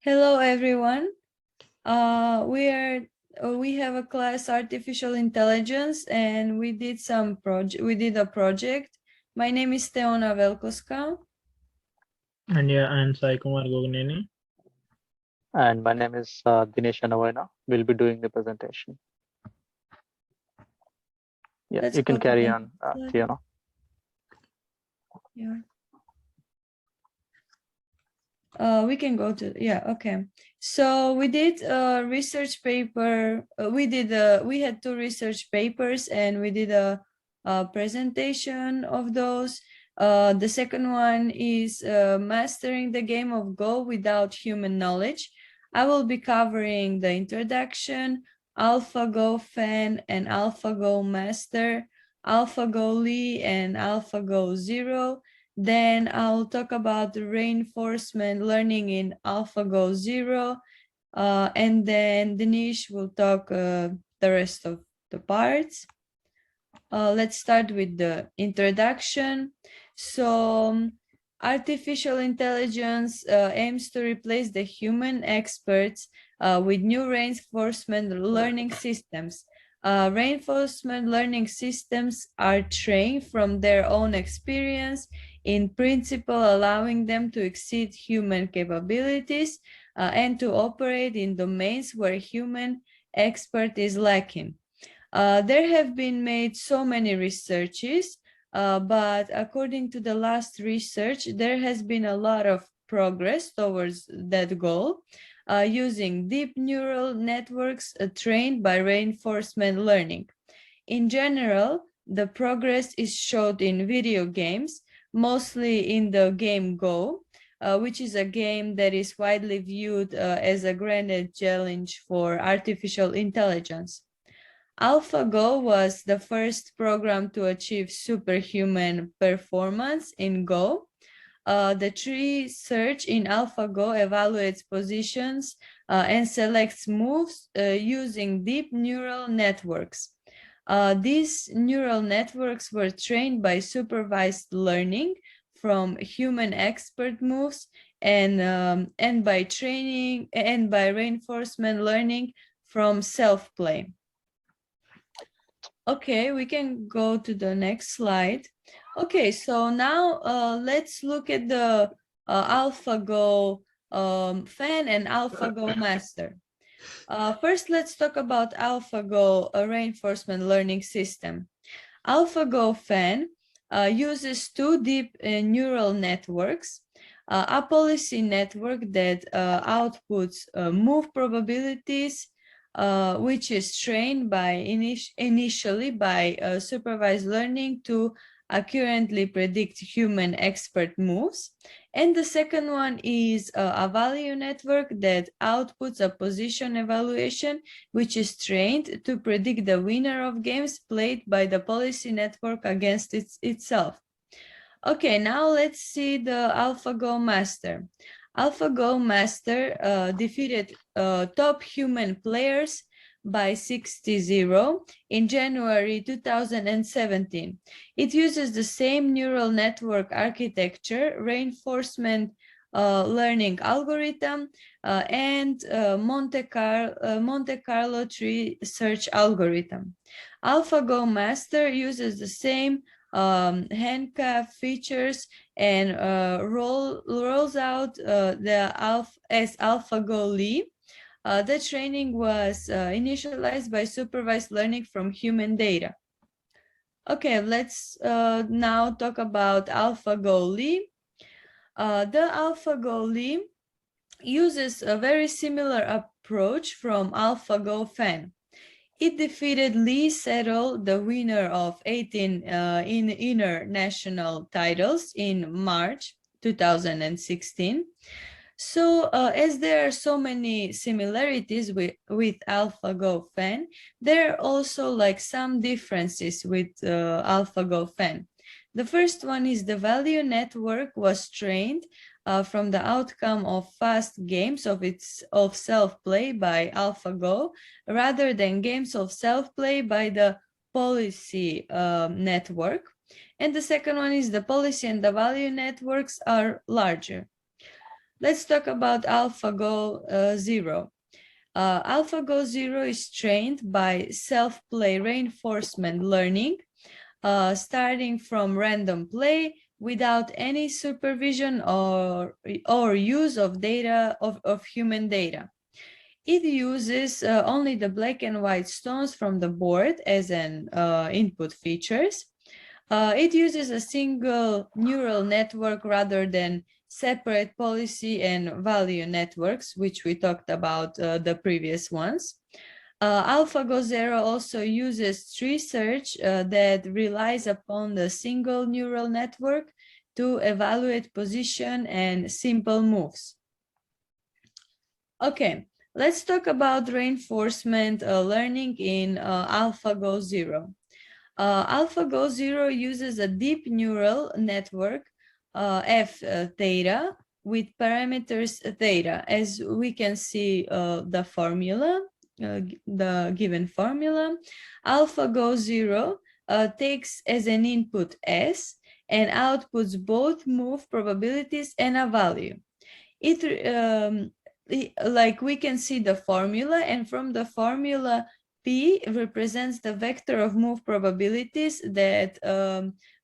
Hello, everyone. We have a class artificial intelligence, and we did a project. My name is Teona Velkoska. And yeah, I'm Sai Kumar Gogneni. And my name is Dinesh Anavana. We'll be doing the presentation. Yeah, Let's you can go to carry the on, slide. Fiona. Yeah. We can go to, yeah, okay. So we did a research paper. We had 2 research papers, and we did a presentation of those. The second one is mastering the game of Go without human knowledge. I will be covering the introduction, AlphaGo fan and AlphaGo master, AlphaGo Lee and AlphaGo Zero. Then I'll talk about the reinforcement learning in AlphaGo Zero. And then Dinesh will talk the rest of the parts. Let's start with the introduction. So artificial intelligence aims to replace the human experts with new reinforcement learning systems. Reinforcement learning systems are trained from their own experience, in principle allowing them to exceed human capabilities and to operate in domains where human expert is lacking. There have been made so many researches, but according to the last research, there has been a lot of progress towards that goal using deep neural networks trained by reinforcement learning. In general, the progress is showed in video games, mostly in the game Go, which is a game that is widely viewed as a grand challenge for artificial intelligence. AlphaGo was the first program to achieve superhuman performance in Go. The tree search in AlphaGo evaluates positions and selects moves using deep neural networks. These neural networks were trained by supervised learning from human expert moves and by training and by reinforcement learning from self-play. Okay, we can go to the next slide. Okay, so now let's look at the AlphaGo fan and AlphaGo master. First, let's talk about AlphaGo, a reinforcement learning system. AlphaGo fan uses 2 deep neural networks, a policy network that outputs move probabilities, which is trained by initially by supervised learning to accurately predict human expert moves. And the second one is a value network that outputs a position evaluation, which is trained to predict the winner of games played by the policy network against itself. Okay, now let's see the AlphaGo master. AlphaGo master defeated top human players by 60-0 in January 2017. It uses the same neural network architecture, reinforcement learning algorithm, and Monte Carlo tree search algorithm. AlphaGo master uses the same handcuff features and rolls out as AlphaGo Lee. The training was initialized by supervised learning from human data. Okay, let's now talk about AlphaGo Lee. The AlphaGo Lee uses a very similar approach from AlphaGo fan. It defeated Lee Sedol, the winner of 18 international titles in March 2016. So as there are so many similarities with AlphaGo fan, there are also like some differences with AlphaGo fan. The first one is the value network was trained from the outcome of fast games of self-play by AlphaGo rather than games of self-play by the policy network. And the second one is the policy and the value networks are larger. let's talk about AlphaGo 0. AlphaGo 0 is trained by self-play reinforcement learning, starting from random play without any supervision or use of data of human data. It uses only the black and white stones from the board as an input features. It uses a single neural network rather than separate policy and value networks, which we talked about the previous ones. AlphaGo 0 also uses tree search that relies upon the single neural network to evaluate position and simple moves. Okay, let's talk about reinforcement learning in AlphaGo 0. AlphaGo 0 uses a deep neural network, F theta, with parameters theta. As we can see the formula, the given formula, AlphaGo 0 takes as an input S and outputs both move probabilities and a value. Like we can see the formula, and from the formula, P represents the vector of move probabilities that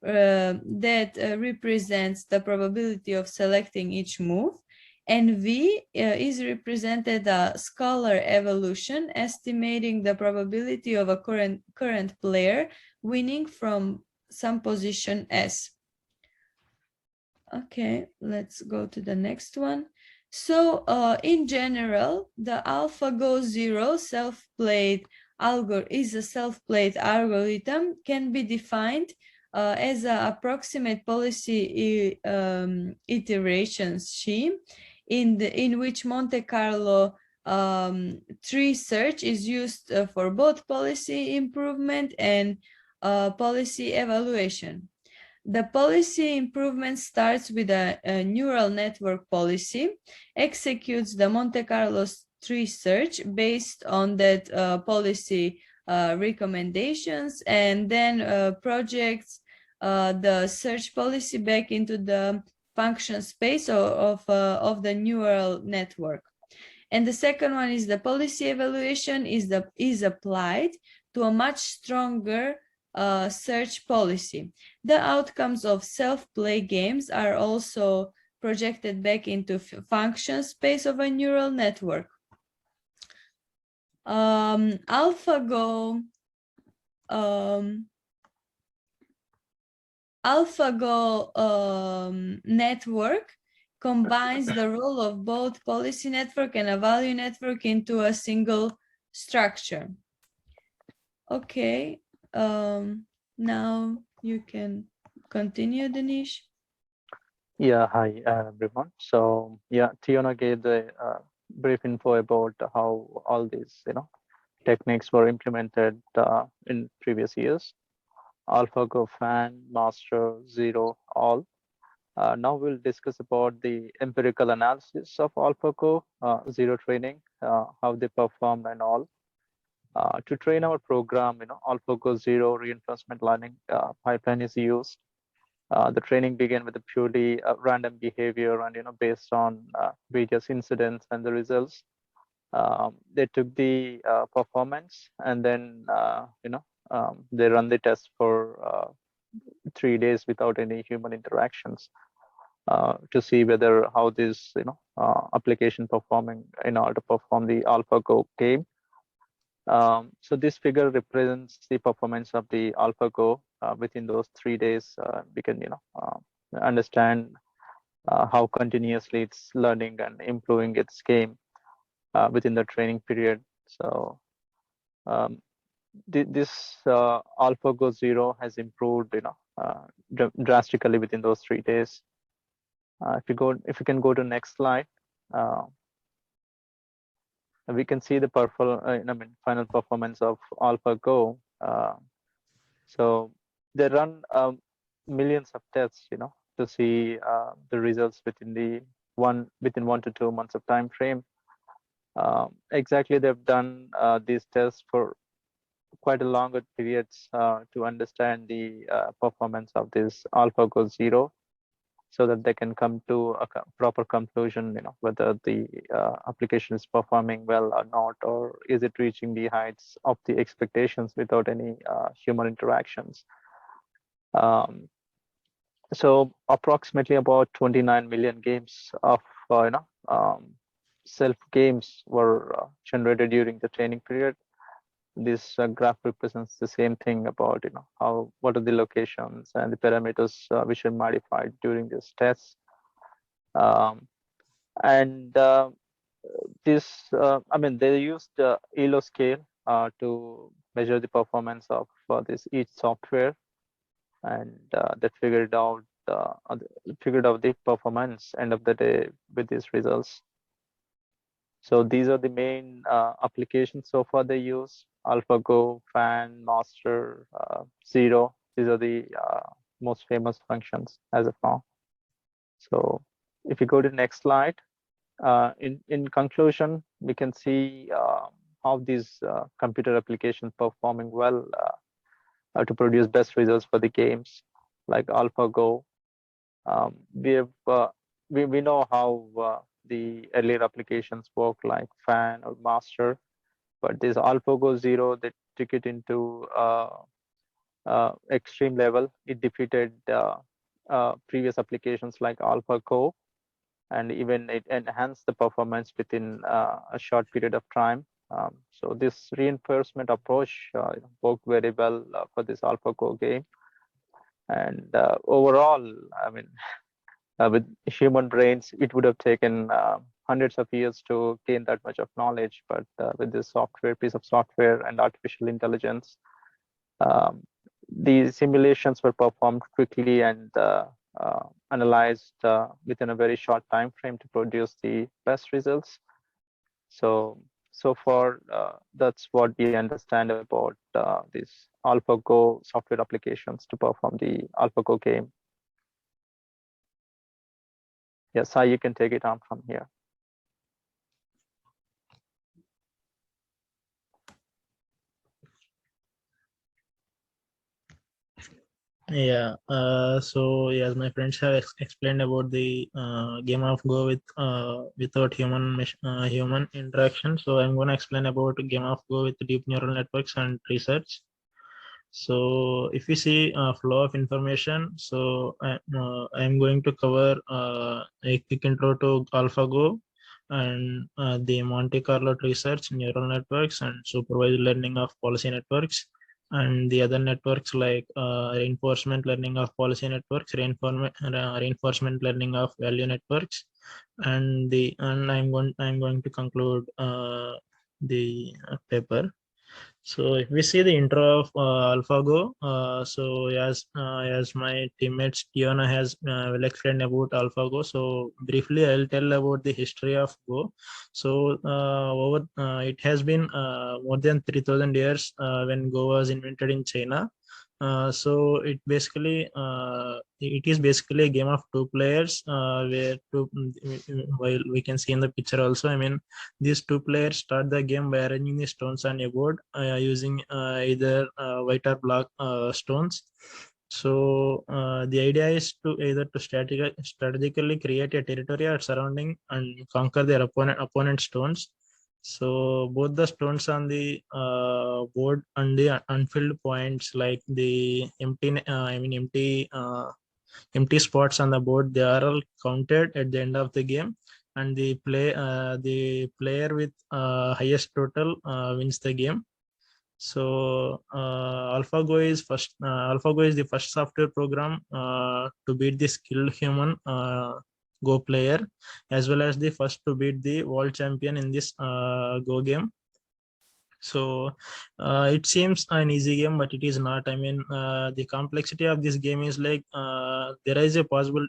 represents the probability of selecting each move, and V is represented a scalar evolution estimating the probability of a current player winning from some position S. Okay, let's go to the next one. So in general, the AlphaGo 0 self-played is a self-played algorithm can be defined as an approximate policy iteration scheme in which Monte Carlo tree search is used for both policy improvement and policy evaluation. The policy improvement starts with a neural network policy, executes the Monte Carlo tree search based on that policy recommendations, and then projects the search policy back into the function space of the neural network. And the second one is the policy evaluation is applied to a much stronger search policy. The outcomes of self-play games are also projected back into function space of a neural network. AlphaGo network combines the role of both policy network and a value network into a single structure. Okay, now you can continue, Dinesh. Yeah, hi everyone. So yeah, Tiona gave the brief info about how all these techniques were implemented in previous years. AlphaGo Fan, Master, Zero, all. Now we'll discuss about the empirical analysis of AlphaGo Zero training, how they performed and all. To train our program, AlphaGo Zero reinforcement learning pipeline is used. The training began with a purely random behavior and based on various incidents and the results. They took the performance and then they run the test for 3 days without any human interactions to see whether how this application performing in order to perform the AlphaGo game. So this figure represents the performance of the AlphaGo within those 3 days. We can understand how continuously it's learning and improving its game within the training period. So this AlphaGo Zero has improved drastically within those 3 days. If you can go to next slide, we can see the final performance of AlphaGo. So they run millions of tests, to see the results within 1 to 2 months of time frame. Exactly, they've done these tests for quite a longer periods to understand the performance of this AlphaGo Zero. so that they can come to a proper conclusion, whether the application is performing well or not, or is it reaching the heights of the expectations without any human interactions. So approximately about 29 million games of self games were generated during the training period. This graph represents the same thing about what are the locations and the parameters which are modified during this test. And this they used ELO scale to measure the performance of this each software, and that figured out the performance end of the day with these results. So these are the main applications so far they use: AlphaGo, Fan, Master, Zero. These are the most famous functions as of now. So if you go to the next slide, in conclusion, we can see how these computer applications performing well to produce best results for the games like AlphaGo. We know how the earlier applications work like Fan or Master, but this AlphaGo Zero, they took it into extreme level. It defeated previous applications like AlphaGo, and even it enhanced the performance within a short period of time. So this reinforcement approach worked very well for this AlphaGo game. And overall, with human brains, it would have taken hundreds of years to gain that much of knowledge. But with this piece of software and artificial intelligence, the simulations were performed quickly and analyzed within a very short time frame to produce the best results. So far, that's what we understand about these AlphaGo software applications to perform the AlphaGo game. Yes, Sai, you can take it on from here. Yeah, so as my friends have explained about the game of Go with without human interaction, so I'm going to explain about game of Go with deep neural networks and research. So if we see flow of information, so I'm going to cover a quick intro to AlphaGo and the Monte Carlo research, neural networks, and supervised learning of policy networks, and the other networks like reinforcement learning of policy networks, reinforcement learning of value networks, and I'm going to conclude the paper. So if we see the intro of AlphaGo, so as my teammates Tiana has well explained about AlphaGo, so briefly I'll tell about the history of Go. So it has been more than 3,000 years when Go was invented in China. So it is basically a game of two players where while we can see in the picture also, these two players start the game by arranging the stones on a board using either white or black stones. So the idea is to either to strategically create a territory or surrounding and conquer their opponent stones. So both the stones on the board and the unfilled points, like the empty spots on the board, they are all counted at the end of the game, and the player with highest total wins the game. So AlphaGo is the first software program to beat the skilled human Go player, as well as the first to beat the world champion in this Go game. So it seems an easy game, but it is not. The complexity of this game is like there is a possible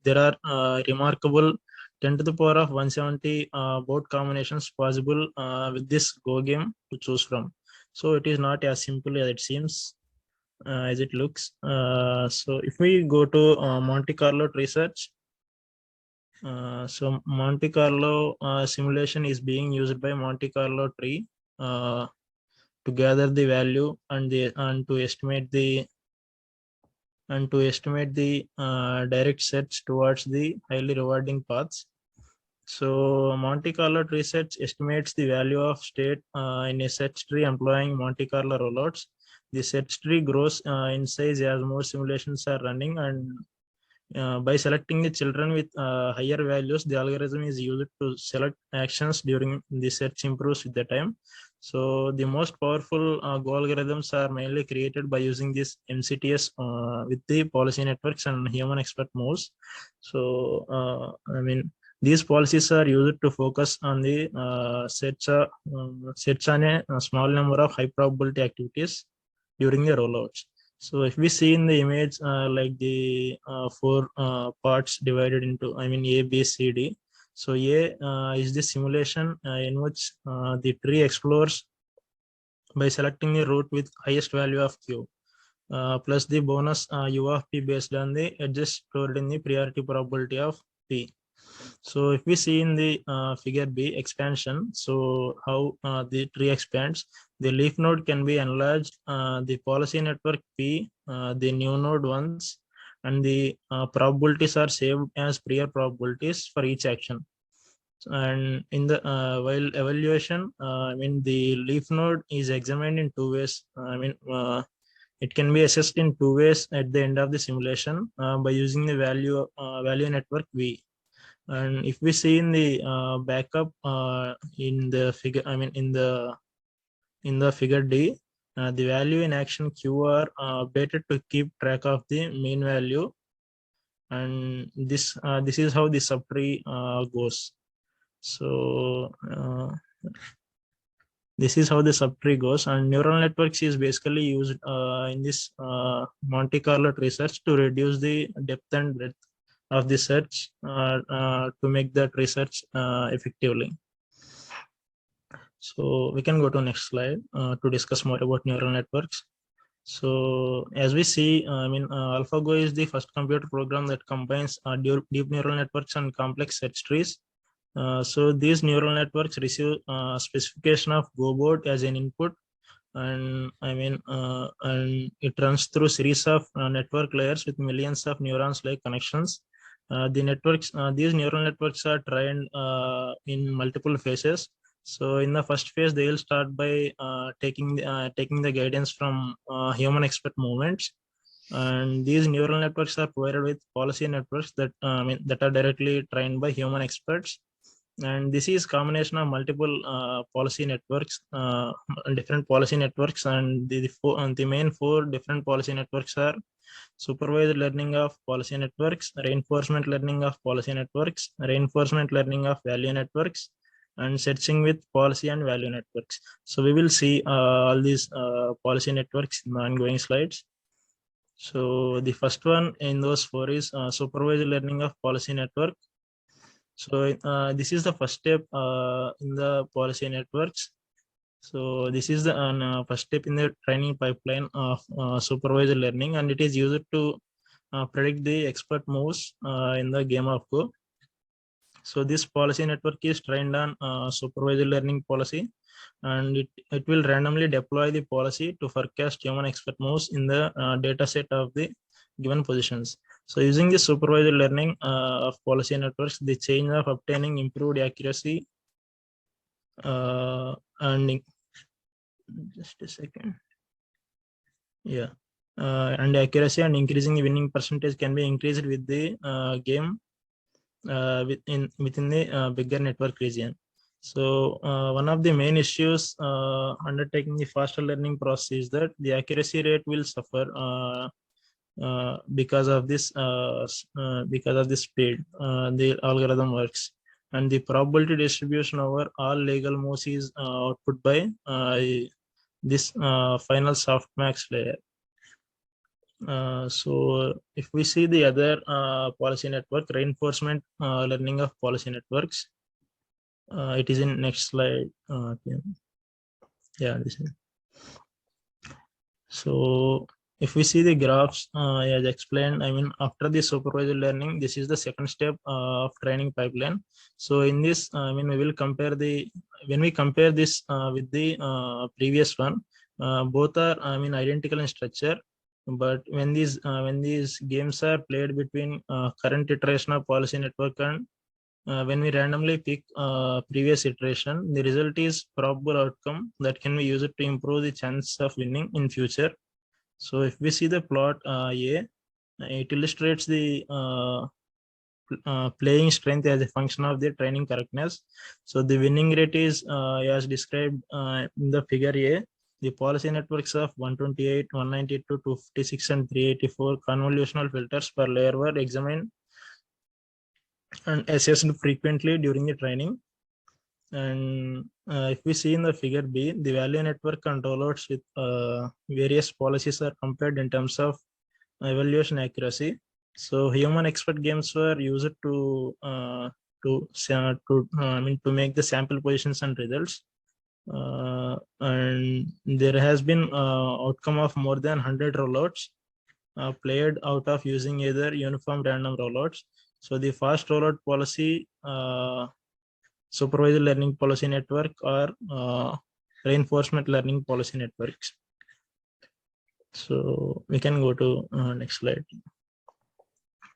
there are remarkable 10 to the power of 170 board combinations possible with this Go game to choose from. So it is not as simple as it seems, as it looks. So if we go to Monte Carlo research, so Monte Carlo simulation is being used by Monte Carlo tree to gather the value and to estimate the and to estimate the direct search towards the highly rewarding paths. So Monte Carlo tree search estimates the value of state in a search tree employing Monte Carlo rollouts. The search tree grows in size as more simulations are running, and by selecting the children with higher values, the algorithm is used to select actions during the search improves with the time. So the most powerful Go algorithms are mainly created by using this MCTS with the policy networks and human expert moves. So these policies are used to focus on the search on a small number of high probability activities during the rollouts. So if we see in the image, like the four parts divided into, A, B, C, D. So A is the simulation in which the tree explores by selecting the route with highest value of Q, plus the bonus U of P based on the edges stored in the priority probability of P. So if we see in the figure B, expansion, so how the tree expands, the leaf node can be enlarged, the policy network P, the new node once, and the probabilities are saved as prior probabilities for each action. And in the while evaluation, the leaf node is examined in two ways. It can be assessed in two ways at the end of the simulation by using the value network V. And if we see in the backup in the figure, in the figure D, the value in action Q are updated to keep track of the mean value, and this is how the subtree goes. So this is how the subtree goes, and neural networks is basically used in this Monte Carlo research to reduce the depth and breadth of the search to make that research effectively. So we can go to next slide to discuss more about neural networks. So as we see, AlphaGo is the first computer program that combines deep neural networks and complex search trees. So these neural networks receive specification of Go board as an input, and and it runs through series of network layers with millions of neurons like connections. These neural networks are trained in multiple phases. So in the first phase, they will start by taking the guidance from human expert movements, and these neural networks are provided with policy networks that that are directly trained by human experts. And this is combination of multiple policy networks, different policy networks, and the main four different policy networks are supervised learning of policy networks, reinforcement learning of policy networks, reinforcement learning of value networks, and searching with policy and value networks. So we will see all these policy networks in the ongoing slides. So the first one in those four is supervised learning of policy network. So this is the first step in the policy networks. So this is the first step in the training pipeline of supervised learning, and it is used to predict the expert moves in the game of Go. So this policy network is trained on supervised learning policy, and it will randomly deploy the policy to forecast human expert moves in the data set of the given positions. So using the supervised learning of policy networks, the change of obtaining improved accuracy and just a second. Yeah. And accuracy and increasing the winning percentage can be increased with the game within the bigger network region. So one of the main issues undertaking the faster learning process is that the accuracy rate will suffer because of this speed the algorithm works, and the probability distribution over all legal moves is output by this final softmax layer. So if we see the other policy network, reinforcement learning of policy networks, it is in next slide. Yeah, this is. So if we see the graphs as explained, after the supervised learning, this is the second step of training pipeline. So in this, we will compare when we compare this with the previous one, both are identical in structure. But when these games are played between current iteration of policy network and when we randomly pick previous iteration, the result is probable outcome that can be used to improve the chance of winning in future. So if we see the plot A, it illustrates the playing strength as a function of the training correctness. So the winning rate is as described in the figure A. The policy networks of 128, 192, 256, and 384 convolutional filters per layer were examined and assessed frequently during the training. And if we see in the figure B, the value network controllers with various policies are compared in terms of evaluation accuracy. So human expert games were used to make the sample positions and results. And there has been outcome of more than 100 rollouts played out of using either uniform random rollouts. So the fast rollout policy, supervised learning policy network, or reinforcement learning policy networks. So we can go to next slide.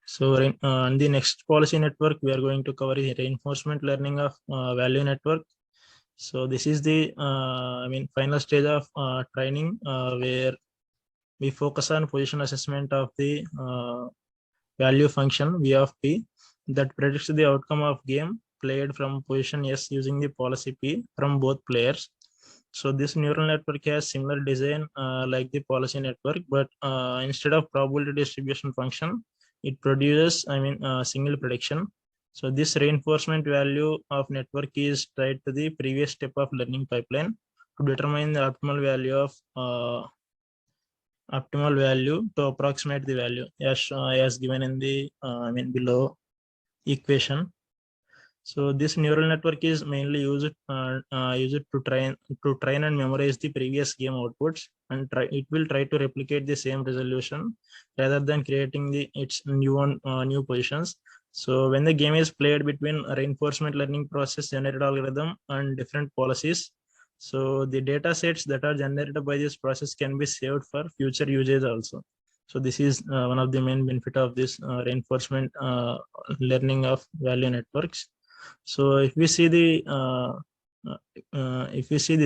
So on the next policy network, we are going to cover the reinforcement learning of value network. So this is the final stage of training where we focus on position assessment of the value function V of P that predicts the outcome of game played from position S using the policy P from both players. So this neural network has similar design like the policy network, but instead of probability distribution function, it produces single prediction. So this reinforcement value of network is tied to the previous step of learning pipeline to determine the optimal value to approximate the value as given in the below equation. So this neural network is mainly used to train and memorize the previous game outputs, and it will try to replicate the same resolution rather than creating its new positions. So when the game is played between a reinforcement learning process generated algorithm and different policies, so the data sets that are generated by this process can be saved for future usage also. So this is one of the main benefit of this reinforcement learning of value networks. So if we see the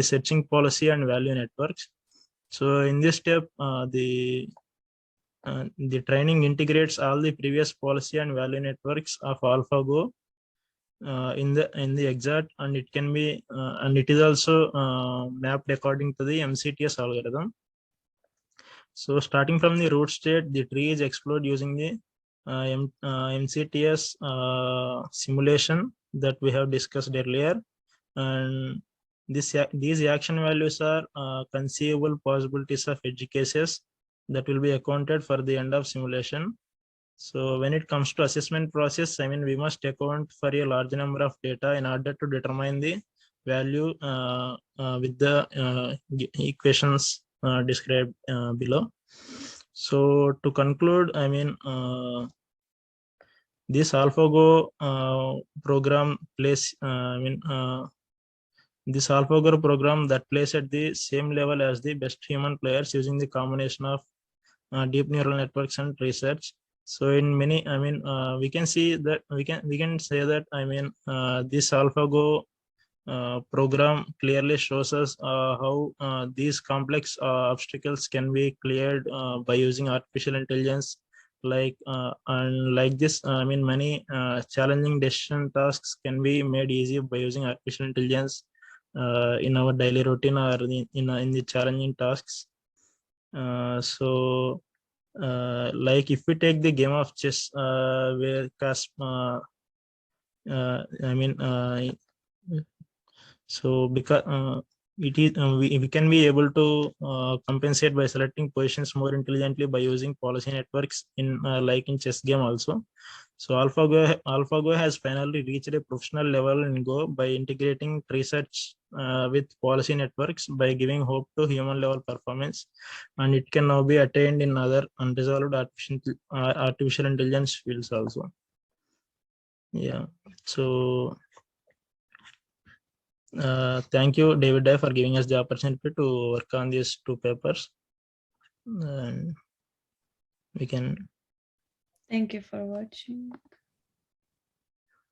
searching policy and value networks, so in this step the training integrates all the previous policy and value networks of AlphaGo in the exact, and it can be and it is also mapped according to the MCTS algorithm. So starting from the root state, the tree is explored using the MCTS simulation that we have discussed earlier, and these action values are conceivable possibilities of edge cases that will be accounted for the end of simulation. So when it comes to assessment process, we must account for a large number of data in order to determine the value with the equations described below. So to conclude, this AlphaGo program plays this AlphaGo program that plays at the same level as the best human players using the combination of deep neural networks and research. So in many, we can see that we can say that this AlphaGo program clearly shows us how these complex obstacles can be cleared by using artificial intelligence. Like this, many challenging decision tasks can be made easy by using artificial intelligence in our daily routine or in the challenging tasks. So like if we take the game of chess where so because it is we can be able to compensate by selecting positions more intelligently by using policy networks in like in chess game also. So AlphaGo has finally reached a professional level in Go by integrating research with policy networks by giving hope to human level performance, and it can now be attained in other unresolved artificial intelligence fields also. Yeah. So thank you, David, for giving us the opportunity to work on these two papers. And we can. Thank you for watching.